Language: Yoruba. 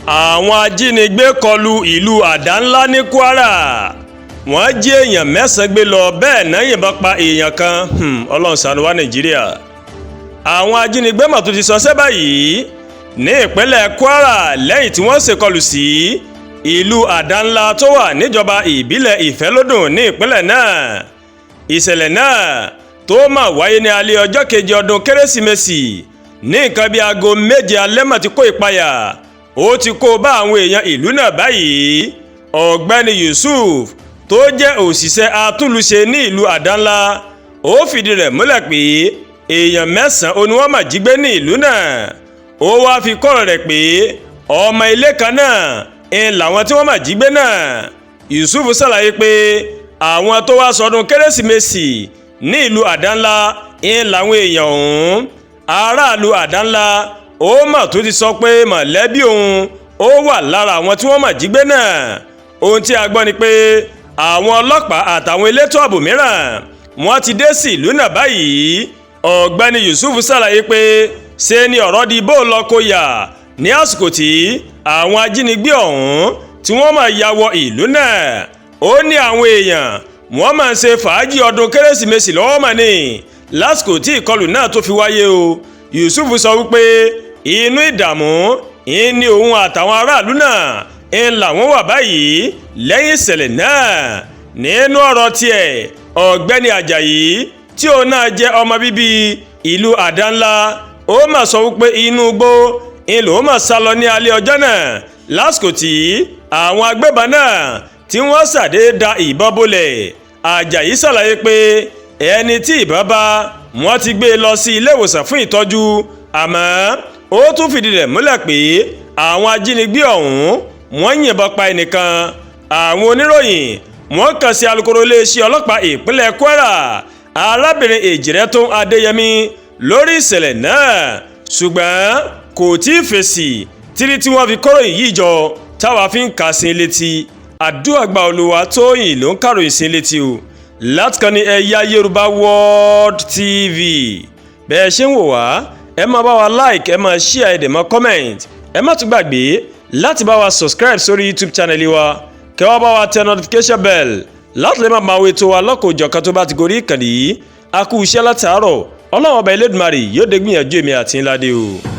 àwọn ajínigbé kọlu ìlú Àdánlá ní Kwara wọ́n jí èèyàn 9 gbé lọ bẹ́ẹ̀ náà yìnbọn pa èèyàn kan Ọlọ́run ṣàánú wa Nàìjíríà. àwọn ajínigbé mà tún ti ṣọṣẹ́ báyìí ní ìpínlẹ̀ Kwara lẹ́yìn tí wọ́n ṣèkọlù sí ìlú Àdánlá tó wà níjọba ìbílẹ̀ Ìfẹ́lódùn ní ìpínlẹ̀ náà. ìṣẹ̀lẹ̀ náà tó mà wáyé ní alẹ́ ọjọ́ keje ọdún Kérésìmesì ní nǹkan bí aago 7 alẹ́ mà ti kó ìpayà ó ti kó bá àwọn èèyàn ìlú náà báyìí. ọ̀gbẹ́ni Yusuf tó jẹ́ òṣìṣẹ́ atúnlùṣe ní ìlú Àdánlá ó fìdí rẹ̀ múlẹ̀ pé èèyàn 9 ni wọ́n mà jí gbé ní ìlú náà. ó wáá fi kọ́rọ̀ rẹ̀ pé ọmọ ilé kan náà ń làwọn tí wọ́n mà jí gbé náà. Yusuf ṣàlàyé pé àwọn tó wá sọdún Kérésìmesì ní ìlú Àdánlá ń làwọn èèyàn ọ̀hún. aráàlú Àdánlá ó mà tó ti sọ pé mọ̀lẹ́bí òun ó wà lára àwọn tí wọ́n mà jí gbé náà. ohun tí a gbọ́ ni pé àwọn ọlọ́pàá àtàwọn elétò ààbò mìíràn wọ́n ti dé sí ìlú náà báyìí. ọ̀gbẹ́ni Yusuf ṣàlàyé pé ṣe ni ọ̀rọ̀ di bó lọ kó yà ní àsìkò tí àwọn ajínigbé ọ̀hún tí wọ́n máa ya wọ ìlú náà. ó ní àwọn èèyàn wọ́n máa ń ṣe fàájì ọdún Kérésìmesì lọ́wọ́ mà ní lásìkò tí ìkọlù náà tó fi wáyé o. Yusuf sọ wípé inú ìdààmú ní òun àtàwọn aráàlú náà ń làwọn wà báyìí lẹ́yìn ìṣẹ̀lẹ̀ náà. nínú ọ̀rọ̀ tiẹ̀ ọ̀gbẹ́ni Àjàyí tí òun náà jẹ́ ọmọ bíbí ìlú Àdánlá ó mà sọ wípé inú igbó ló mà sá lọ ní alẹ́ ọjọ́ náà lásìkò tí àwọn agbébọn náà tí wọ́n ṣàdédé da ìbọn bolẹ̀. Àjàyí ṣàlàyé pé ẹni tí ìbọn bá wọ́n ti gbé lọ sí ilé ìwòsàn fún ìtọ́jú àmọ́ ó tún fìdí rẹ̀ múlẹ̀ pé àwọn ajínigbé ọ̀hún wọ́n yìnbọn pa ẹnìkan. àwọn oníròyìn wọ́n kàn sí alukoro iléeṣẹ́ ọlọ́pàá ìpínlẹ̀ Kwara arábìnrin Èjìrẹ́tún Adéyẹmí lórí ìṣẹ̀lẹ̀ náà ṣùgbọ́n kò tí ì fèsì títí tí wọ́n fi kóròyìn yìí jọ táwa fi ń kà sí létí. Àdúràgbà Olúwatóyìn ló ń kàròyìn sí létí o láti kàn ní Ẹ̀yà Yorùbá World TV. bẹ́ẹ̀ ṣe ń wò wá ẹ máa bá wa like ẹ máa share ẹ dẹ̀ máa comment ẹ má tún gbàgbé láti bá wa subscribe sórí YouTube channel wa kẹ́ wá bá wa tẹ notification bell láti lè máa wo ètò wa lọ́kọ̀ọ́jọ̀kan tó bá ti gorí ìkànnì yìí. a kú iṣẹ́ látàárọ̀ Ọlọ́run ọba Elédùmarè yóò dé gbìyànjú èmi àti ńlá dé o.